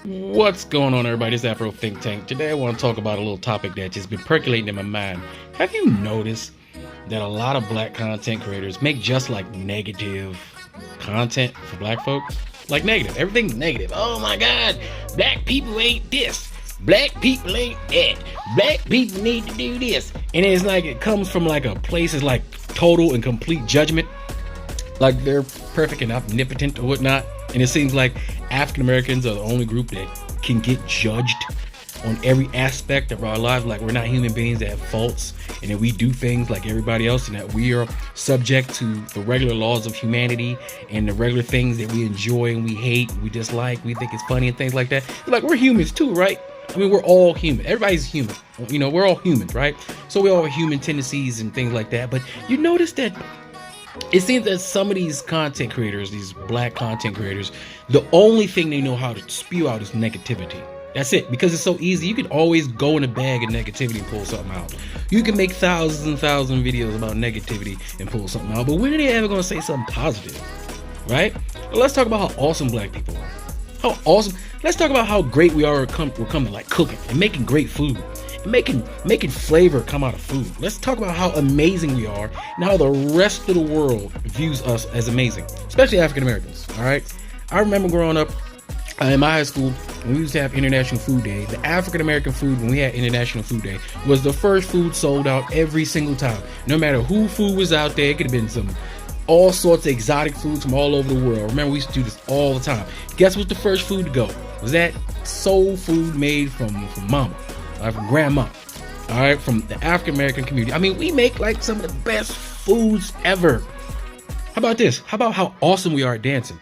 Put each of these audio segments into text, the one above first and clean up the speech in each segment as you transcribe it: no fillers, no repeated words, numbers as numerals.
What's going on, everybody? It's Afro Think Tank. Today I want to talk about a little topic that's just been percolating in my mind. Have you noticed that a lot of black content creators make just like negative content for black folks? Like negative. Everything's negative. Oh my God, black people ain't this. Black people ain't that. Black people need to do this. And it's like it comes from like a place is like total and complete judgment. Like they're perfect and omnipotent or whatnot. And it seems like African Americans are the only group that can get judged on every aspect of our lives. Like we're not human beings that have faults, and that we do things like everybody else, and that we are subject to the regular laws of humanity and the regular things that we enjoy and we hate, we dislike, we think it's funny and things like that. Like we're humans too, right? I mean, we're all human. Everybody's human. You know, we're all humans, right? So we all have human tendencies and things like that. But you notice that it seems that some of these content creators, these black content creators, the only thing they know how to spew out is negativity. That's it, because it's so easy. You can always go in a bag of negativity and pull something out. You can make thousands and thousands of videos about negativity and pull something out, but when are they ever going to say something positive, right? Well, let's talk about how awesome black people are. How awesome. Let's talk about how great we are coming, like cooking and making great food. Making flavor come out of food. Let's talk about how amazing we are and how the rest of the world views us as amazing, especially African Americans. All right, I remember growing up in my high school when we used to have International Food Day. The African American food, when we had International Food Day, was the first food sold out every single time. No matter who food was out there, it could have been all sorts of exotic foods from all over the world. Remember, we used to do this all the time. Guess what's the first food to go? Was that soul food made from mama. From grandma, all right, from the African American community. I mean, we make like some of the best foods ever. How about this? How about how awesome we are at dancing?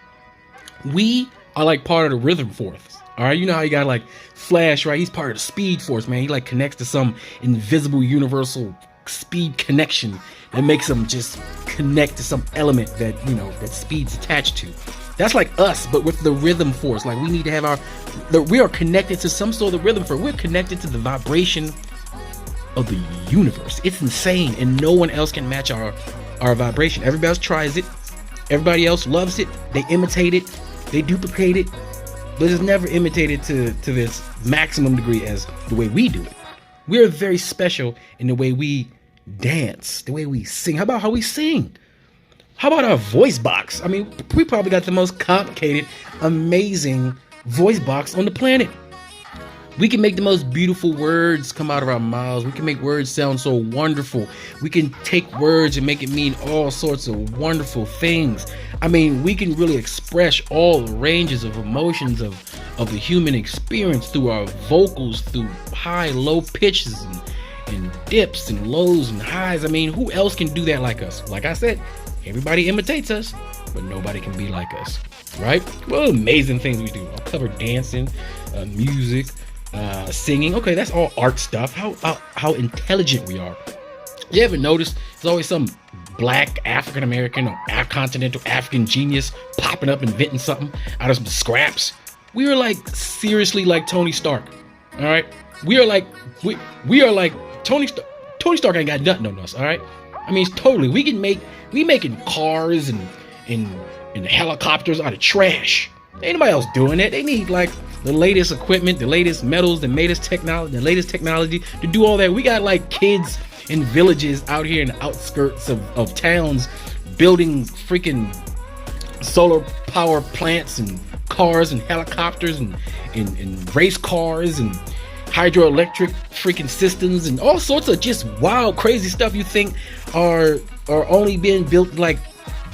We are like part of the rhythm force. All right, you know how you got like Flash, right? He's part of the speed force, man. He like connects to some invisible universal speed connection that makes him just connect to some element that, you know, that speed's attached to. That's like us, but with the rhythm force. Like we need to have we are connected to some sort of rhythm force. We're connected to the vibration of the universe. It's insane, and no one else can match our vibration. Everybody else tries it. Everybody else loves it. They imitate it. They duplicate it, but it's never imitated to this maximum degree as the way we do it. We're very special in the way we dance, the way we sing. How about how we sing? How about our voice box? I mean, we probably got the most complicated, amazing voice box on the planet. We can make the most beautiful words come out of our mouths. We can make words sound so wonderful. We can take words and make it mean all sorts of wonderful things. I mean, we can really express all the ranges of emotions of the human experience through our vocals, through high, low pitches and dips and lows and highs. I mean, who else can do that like us? Like I said, everybody imitates us, but nobody can be like us, right? Well, amazing things we do. I'll cover dancing, music, singing. Okay, that's all art stuff. How intelligent we are. You ever notice there's always some black African American or continental African genius popping up inventing something out of some scraps? We are like seriously like Tony Stark. All right, we are like Tony Stark. Tony Stark ain't got nothing on us. All right, I mean, it's totally. We making cars and helicopters out of trash. Ain't nobody else doing that. They need like the latest equipment, the latest metals, the latest technology to do all that. We got like kids in villages out here in the outskirts of towns building freaking solar power plants and cars and helicopters and race cars and hydroelectric freaking systems and all sorts of just wild, crazy stuff you think are only being built like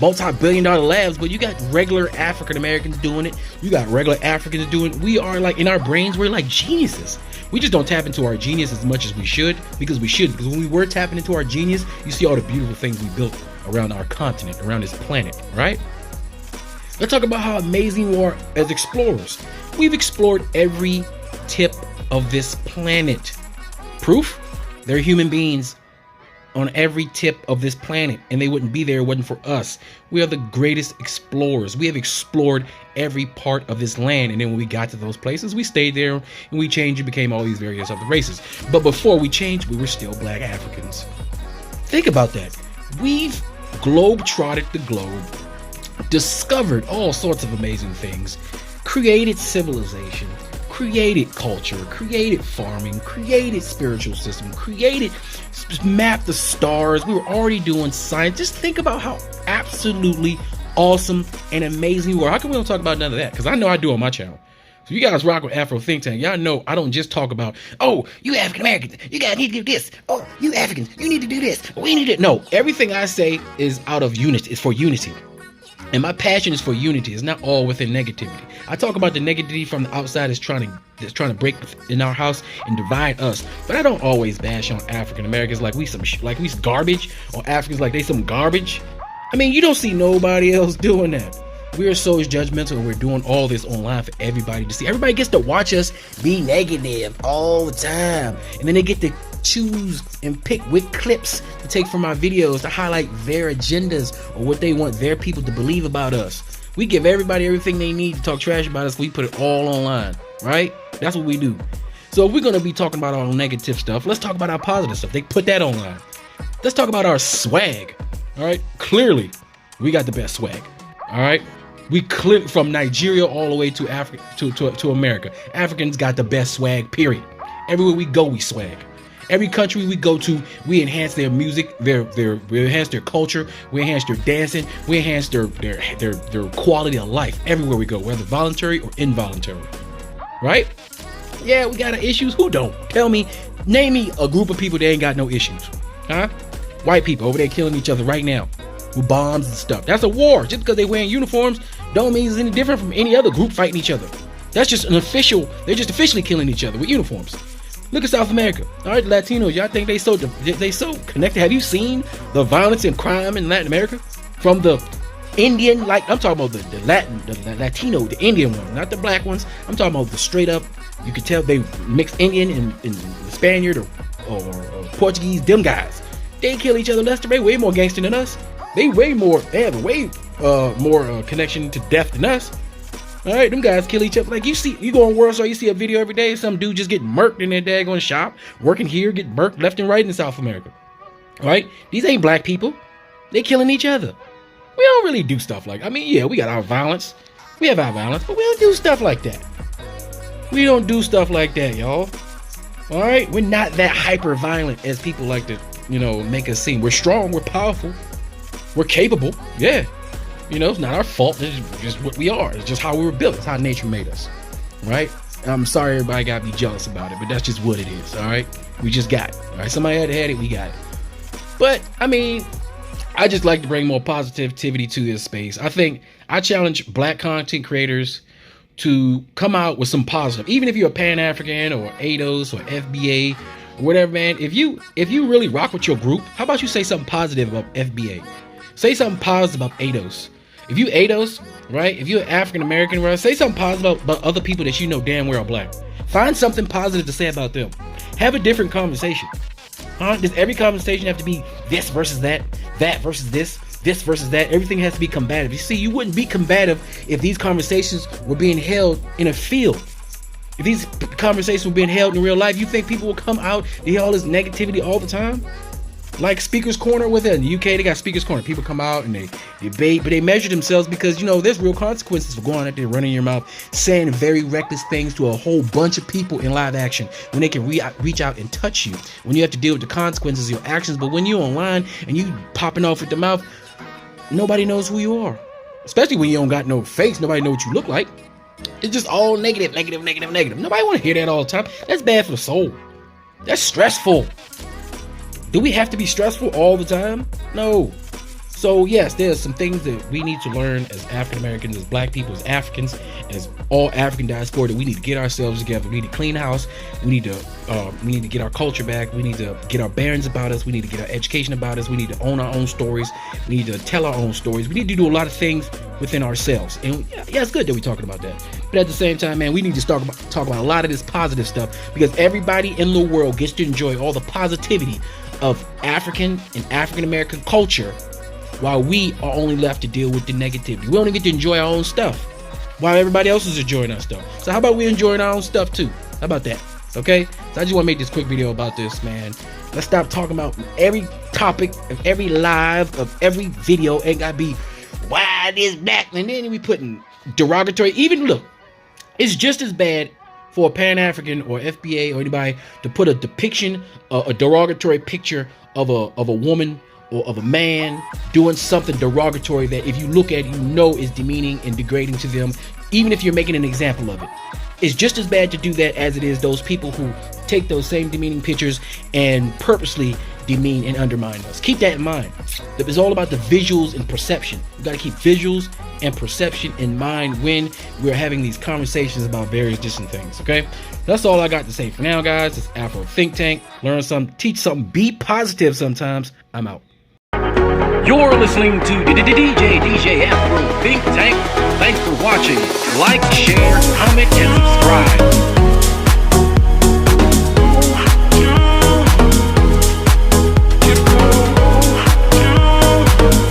multi-billion-dollar labs, but you got regular African Americans doing it. You got regular Africans doing it. We are like, in our brains, we're like geniuses. We just don't tap into our genius as much as we should, because when we were tapping into our genius, you see all the beautiful things we built around our continent, around this planet, right? Let's talk about how amazing we are as explorers. We've explored every tip of this planet. Proof? There are human beings on every tip of this planet, and they wouldn't be there if it wasn't for us. We are the greatest explorers. We have explored every part of this land, and then when we got to those places, we stayed there and we changed and became all these various other races. But before we changed, we were still black Africans. Think about that. We've globe-trotted the globe, discovered all sorts of amazing things, created civilization, created culture, created farming, created spiritual system, created, mapped the stars. We were already doing science. Just think about how absolutely awesome and amazing we were. How come we don't talk about none of that? Because I know I do on my channel. So you guys rock with Afro Think Tank. Y'all know I don't just talk about, oh, you African Americans, you guys need to do this. Oh, you Africans, you need to do this. We need to. No, everything I say is out of unity. It's for unity. And my passion is for unity. It's not all within negativity. I talk about the negativity from the outside that's trying to break in our house and divide us. But I don't always bash on African Americans like we garbage, or Africans like they some garbage. I mean, you don't see nobody else doing that. We are so judgmental, and we're doing all this online for everybody to see. Everybody gets to watch us be negative all the time, and then they get to choose and pick which clips to take from our videos to highlight their agendas or what they want their people to believe about us. We give everybody everything they need to talk trash about us. We put it all online, right? That's what we do. So if we're going to be talking about our negative stuff, let's talk about our positive stuff. They put that online. Let's talk about our swag. All right, clearly we got the best swag. All right, we clear from Nigeria all the way to Africa to America. Africans got the best swag, period. Everywhere we go, we swag. Every country we go to, we enhance their music, we enhance their culture, we enhance their dancing, we enhance their quality of life everywhere we go, whether voluntary or involuntary. Right? Yeah, we got issues. Who don't? Name me a group of people that ain't got no issues. Huh? White people over there killing each other right now with bombs and stuff. That's a war. Just because they wearing uniforms don't mean it's any different from any other group fighting each other. That's just they're just officially killing each other with uniforms. Look at South America. All right, Latinos, y'all think they so connected. Have you seen the violence and crime in Latin America? From the Indian, like I'm talking about the Latino, the Indian one, not the black ones. I'm talking about the straight up, you can tell they mixed Indian and Spaniard or Portuguese, them guys. They kill each other left to right, way more gangster than us. They have a way more connection to death than us. All right, them guys kill each other. Like you go on World Star, you see a video every day, some dude just get murked in their daggone shop, working here, get murked left and right in South America. All right, these ain't black people. They killing each other. We don't really do stuff like, yeah, we got our violence. We have our violence, but we don't do stuff like that. We don't do stuff like that, y'all. All right, we're not that hyper violent as people like to, make us seem. We're strong, we're powerful, we're capable. Yeah. It's not our fault. It's just what we are. It's just how we were built. It's how nature made us, right? I'm sorry everybody got to be jealous about it, but that's just what it is, all right? We just got it, all right? Somebody had it, we got it. But, I just like to bring more positivity to this space. I think I challenge black content creators to come out with some positive. Even if you're a Pan-African or ADOS or FBA or whatever, man, if you really rock with your group, how about you say something positive about FBA? Say something positive about ADOS. If you ADOS, right? If you're African American, right? Say something positive about other people that you know damn well are black. Find something positive to say about them. Have a different conversation. Does every conversation have to be this versus that versus this versus that? Everything has to be combative. You see, you wouldn't be combative if these conversations were being held in a field. If these conversations were being held in real life, you think people will come out and hear all this negativity all the time? Like Speaker's Corner with it. In the UK, they got Speaker's Corner. People come out and they debate, but they measure themselves because, there's real consequences for going out there, running your mouth, saying very reckless things to a whole bunch of people in live action when they can reach out and touch you, when you have to deal with the consequences of your actions. But when you're online and you popping off with the mouth, nobody knows who you are. Especially when you don't got no face. Nobody know what you look like. It's just all negative. Nobody want to hear that all the time. That's bad for the soul. That's stressful. Do we have to be stressful all the time? No. So yes, there's some things that we need to learn as African Americans, as black people, as Africans, as all African diaspora, that we need to get ourselves together. We need to clean house. We need to get our culture back. We need to get our bearings about us. We need to get our education about us. We need to own our own stories. We need to tell our own stories. We need to do a lot of things within ourselves. And yeah, it's good that we're talking about that. But at the same time, man, we need to talk about a lot of this positive stuff, because everybody in the world gets to enjoy all the positivity of African and African American culture, while we are only left to deal with the negativity. We only get to enjoy our own stuff while everybody else is enjoying our stuff. So how about we enjoying our own stuff too? How about that? Okay? So I just want to make this quick video about this, man. Let's stop talking about every topic of every live of every video. Ain't gotta be why this black, and then we putting derogatory. Even look, it's just as bad for a Pan-African or FBA or anybody to put a depiction, a derogatory picture of a woman or of a man doing something derogatory that if you look at it, you know is demeaning and degrading to them, even if you're making an example of it. It's just as bad to do that as it is those people who take those same demeaning pictures and purposely demean and undermine us. Keep that in mind. It's all about the visuals and perception. You got to keep visuals and perception in mind when we're having these conversations about various different things, okay? That's all I got to say for now, guys. It's Afro Think Tank. Learn something, teach something, be positive sometimes. I'm out. You're listening to DJ Afro Think Tank. Thanks for watching. Like, share, comment, and subscribe.